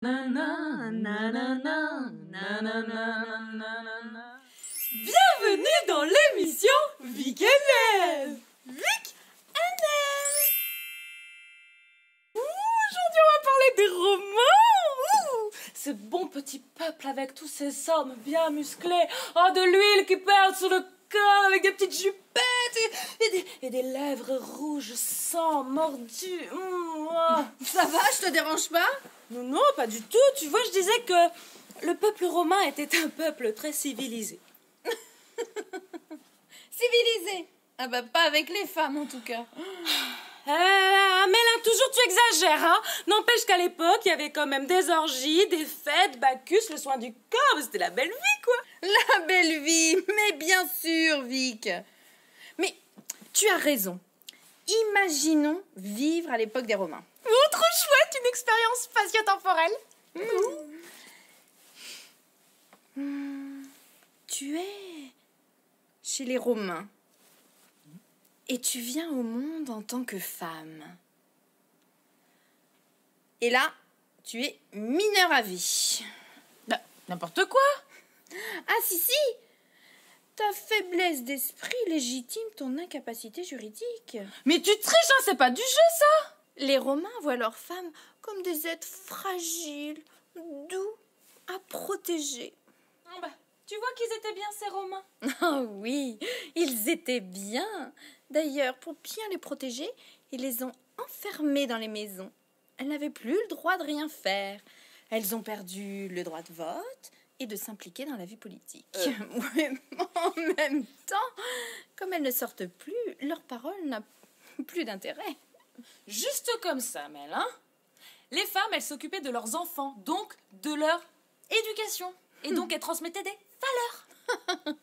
Bienvenue dans l'émission Vic NL. Vic NL. Aujourd'hui on va parler des romans. Ce bon petit peuple avec tous ces hommes bien musclés. Oh, de l'huile qui perd sur le corps avec des petites jupettes et des lèvres rouges sang mordues. Ça va, je te dérange pas? Non, non, pas du tout. Tu vois, je disais que le peuple romain était un peuple très civilisé. Civilisé? Ah bah pas avec les femmes en tout cas. Mais là, toujours tu exagères, hein. N'empêche qu'à l'époque, il y avait quand même des orgies, des fêtes, Bacchus, le soin du corps. C'était la belle vie, quoi. La belle vie, mais bien sûr, Vic. Mais tu as raison. Imaginons vivre à l'époque des Romains. Oh, trop chouette, une expérience spatio-temporelle. Tu es chez les Romains. Et tu viens au monde en tant que femme. Et là, tu es mineur à vie. Bah, n'importe quoi. Ah si, si. Ta faiblesse d'esprit légitime ton incapacité juridique. Mais tu triches, hein, c'est pas du jeu, ça. Les Romains voient leurs femmes comme des êtres fragiles, doux, à protéger. Oh bah, tu vois qu'ils étaient bien, ces Romains. Ah oui, ils étaient bien. D'ailleurs, pour bien les protéger, ils les ont enfermées dans les maisons. Elles n'avaient plus le droit de rien faire. Elles ont perdu le droit de vote et de s'impliquer dans la vie politique. Ouais, en même temps, comme elles ne sortent plus, leur parole n'a plus d'intérêt. Juste comme ça, Mel, hein. Les femmes, elles s'occupaient de leurs enfants, donc de leur éducation. Et donc, elles transmettaient des valeurs.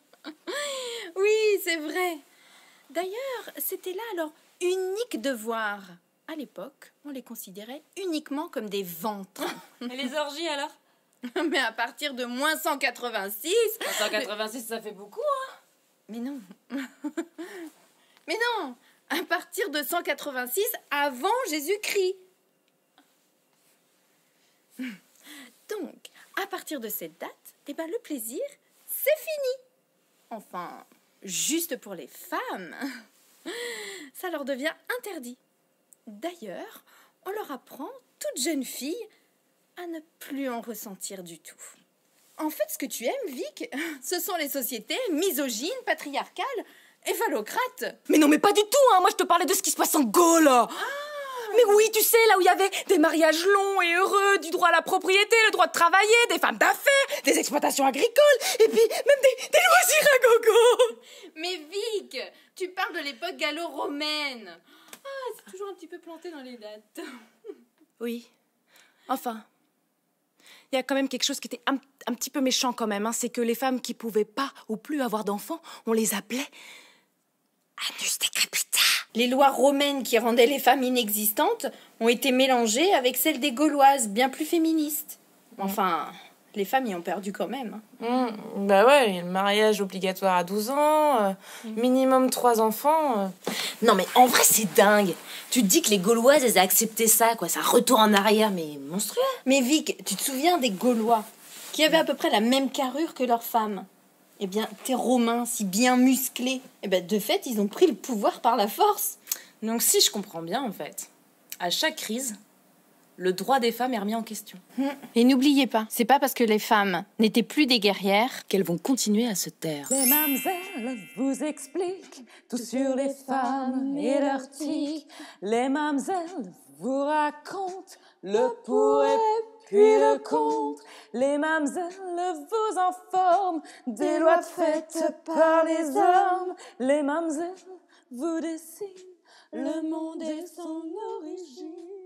Oui, c'est vrai. D'ailleurs, c'était là leur unique devoir. À l'époque, on les considérait uniquement comme des ventres. Et les orgies, alors? Mais à partir de moins 186... 186, ça fait beaucoup, hein. Mais non. Mais non. À partir de 186 avant Jésus-Christ. Donc, à partir de cette date, le plaisir, c'est fini. Enfin, juste pour les femmes. Ça leur devient interdit. D'ailleurs, on leur apprend, toute jeune fille, à ne plus en ressentir du tout. En fait, ce que tu aimes, Vic, ce sont les sociétés misogynes, patriarcales et phallocrates. Mais non, mais pas du tout, hein. Moi, je te parlais de ce qui se passe en Gaule. Mais oui, tu sais, là où il y avait des mariages longs et heureux, du droit à la propriété, le droit de travailler, des femmes d'affaires, des exploitations agricoles, et puis même des loisirs à gogo. Mais Vic, tu parles de l'époque gallo-romaine. Ah, c'est toujours un petit peu planté dans les dates. Oui. Enfin, il y a quand même quelque chose qui était un petit peu méchant quand même, hein. C'est que les femmes qui pouvaient pas ou plus avoir d'enfants, on les appelait anus decrepita. Les lois romaines qui rendaient les femmes inexistantes ont été mélangées avec celles des Gauloises, bien plus féministes. Enfin, les femmes y ont perdu quand même. Bah ouais, le mariage obligatoire à 12 ans, minimum 3 enfants. Non mais en vrai c'est dingue. Tu te dis que les Gauloises, elles ont accepté ça, quoi. Ça retourne en arrière, mais monstrueux. Mais Vic, tu te souviens des Gaulois qui avaient à peu près la même carrure que leurs femmes? Eh bien, tes Romains, si bien musclés, de fait, ils ont pris le pouvoir par la force. Donc si je comprends bien, en fait, à chaque crise, le droit des femmes est remis en question. Et n'oubliez pas, c'est pas parce que les femmes n'étaient plus des guerrières qu'elles vont continuer à se taire. Les mamzelles vous expliquent tout sur les femmes et leurs tics. Les mamzelles vous racontent le pour et puis le contre. Les mamzelles vous informent des lois faites par les hommes. Les mamzelles vous dessinent le monde et son origine.